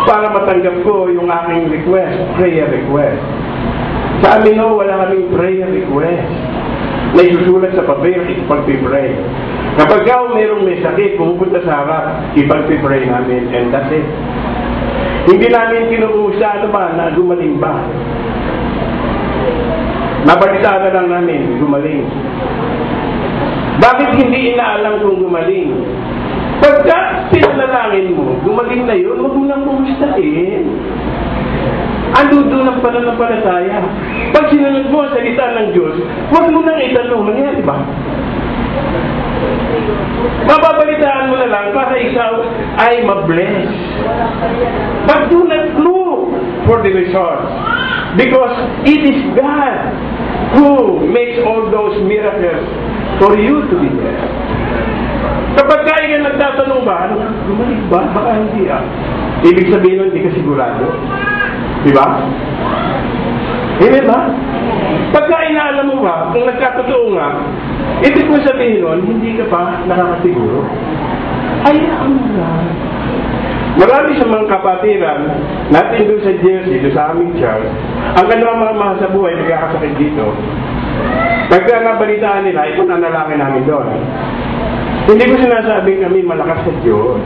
para matanggap ko yung aking request, prayer request. Sa amin wala kaming prayer request. May susulat sa papel, ipag-pray. Kapag mayroong may sakit, pumupunta sa harap, ipag-pray namin, and that's it. Hindi namin kinukusa, na gumaling ba? Nabalitaan na lang namin, gumaling. Bakit hindi inaalam kung gumaling? Pagka pinanalangin mo, gumaling na yun, huwag mo nang kumustahin. Ando doon ang pananampalataya. Pag sinunod mo ang salita ng Diyos, huwag mo nang itanong, nangyari ba? Mababalitaan mo na lang para ikaw ay mabless. But do not look for the results. Because it is God who makes all those miracles for you to be there. Kapag kaya nagtatanong ba, gumaling ba? Baka hindi Ibig sabihin nun, hindi ka sigurado. Diba? Hindi ba? Pagka inaalam mo ba, kung nagkatotoo nga, ibig mo sabihin nun, hindi ka pa nakakasiguro. Hayaan mo na. Marami sa mga kapatiran natin doon sa Jersey, doon sa aming church, ang kanilang mga mahal sa buhay, nagkakasakit dito. Pagka nabalitaan nila, ipunanalangin namin doon. Hindi ko sinasabing kami malakas sa Diyos.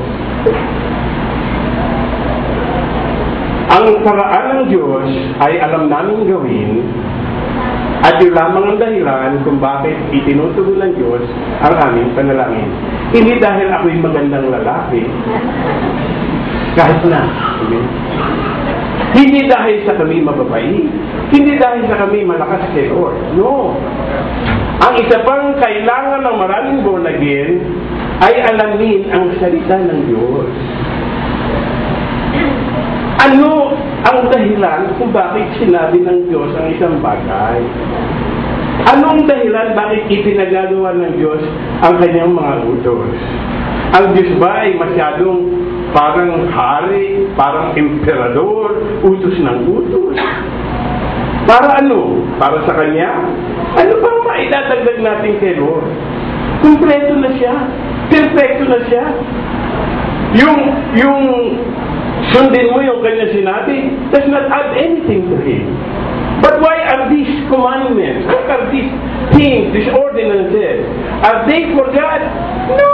Ang paraan ng Diyos ay alam namin gawin at yun lamang ang dahilan kung bakit itinutugon ng Diyos ang aming panalangin. Hindi dahil ako'y magandang lalaki. Kahit na. Hindi dahil sa kami mababait. Hindi dahil sa kami malakas kay Lord. No. Ang isa pang kailangan ng maraming born again ay alamin ang salita ng Diyos. Ano ang dahilan kung bakit sinabi ng Diyos ang isang bagay? Anong dahilan bakit ipinagagawa ng Diyos ang kanyang mga utos? Ang Diyos ba ay masyadong parang hari, parang emperador, utos ng utos? Para ano? Para sa Kanya? Ano bang maidadagdag natin kay Lord? Kumpleto na siya. Perfecto na siya. Yung sundin mo yung Kanya sinabi, does not add anything to Him. But why are these commandments? What are these things, these ordinances? Are they for God? No!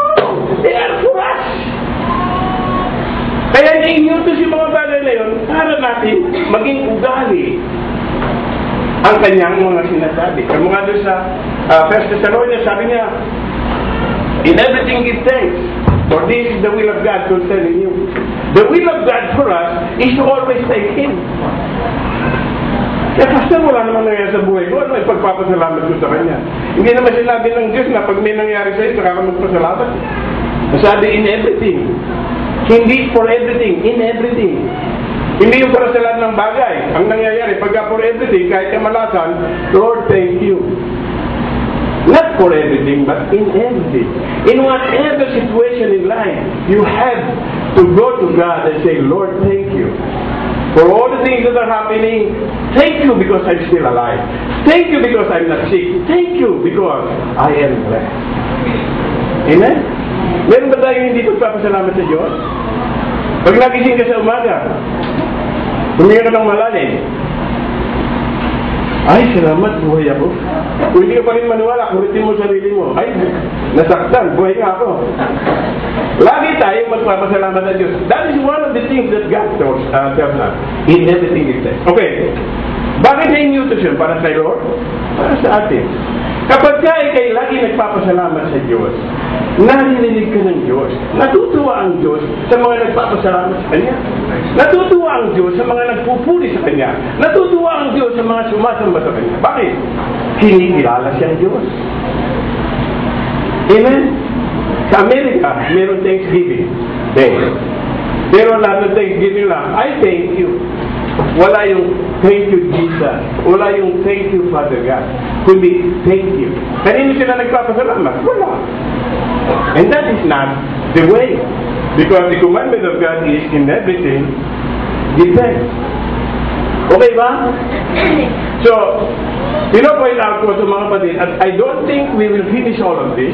They are for us! Kaya niinyutos yung mga bagay na yun para natin maging ugali ang kanyang mga sinasabi. Kaya mga doon sa 1 Thessalonians, sabi niya, in everything give thanks, for this is the will of God concerning you. The will of God for us is to always thank Him. Kaya pastor, wala naman nangyari sa buhay ko, ano ay pagpapasalamat ko sa Kanya. Hindi naman sinabi ng Diyos na pag may nangyari sa iyo, saka ka magpasalamat. Sabi, in everything. Hindi for everything, in everything. Hindi yung para sa lahat ng bagay. Ang nangyayari, pagka for everything, kahit kamalasan, Lord, thank you. Not for everything, but in everything. In whatever situation in life, you have to go to God and say, Lord, thank you. For all the things that are happening, thank you because I'm still alive. Thank you because I'm not sick. Thank you because I am blessed. Amen? Meron ba tayong hindi pagpapasalamat sa Diyos? Pag nagising ka sa umaga, huminga ka ng malalim. Ay, salamat, buhay ako. Kung hindi ka pa rin maniwala, kuritin mo sarili mo. Ay, nasaktan, buhay nga ako. Lagi tayong magpapasalamat sa Diyos. That is one of the things that God tells us. In everything He says. Okay. Bakit na inyutos yun? Para sa Lord? Para sa atin. Kapag kayo lagi nagpapasalamat sa Diyos, naririnig ka ng Diyos. Natutuwa ang Diyos sa mga nagpapasalamat sa Kanya. Natutuwa ang Diyos sa mga nagpupuri sa Kanya. Natutuwa ang Diyos sa mga sumasamba sa Kanya. Bakit? Kinikilala siyang Diyos. Amen? Sa Amerika, meron Thanksgiving Day. Pero lahat ng Thanksgiving lang, I thank you. Wala yung thank you, Jesus. Wala yung thank you, Father God. Kundi, thank you. Kanino sila nagpapasalamat? Wala. And that is not the way. Because the commandment of God is in everything, give thanks. Okay ba? So, pinopoint out ko sa mga kapatid, at I don't think we will finish all of this.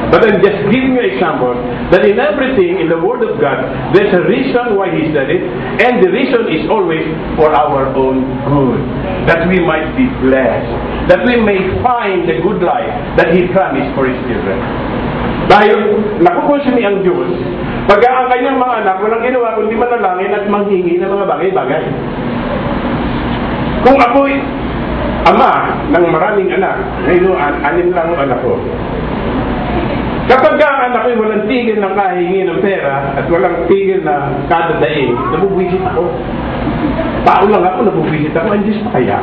But I'm just giving you example that in everything in the Word of God, there's a reason why He said it, and the reason is always for our own good. That we might be blessed. That we may find the good life that He promised for His children. Dahil nakukonsumi ang Diyos, pag ang kanyang mga anak, walang ginawa kundi manalangin at manghingi ng mga bagay-bagay. Kung ako'y ama ng maraming anak, ngayon 6 lang ang anak ko. Kapag ang anak ko'y walang tigil na kahingi ng pera at walang tigil na kadadaing, nabubwisit ako. Tao lang ako, nabubwisit ako, ang Diyos pa kaya?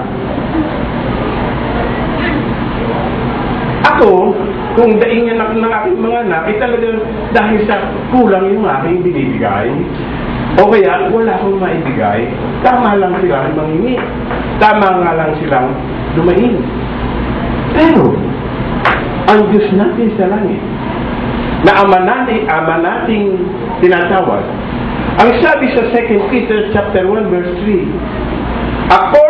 Ako, kung daingin ng aking mga anak, ay talagang dahil sa kulang yung aking binibigay, o kaya wala akong maibigay, tama lang silang mangingi. Tama nga lang silang lumain. Pero, ang Diyos natin sa langit, na ama nating tinatawag, ang sabi sa 2 Peter chapter 1 verse 3, ako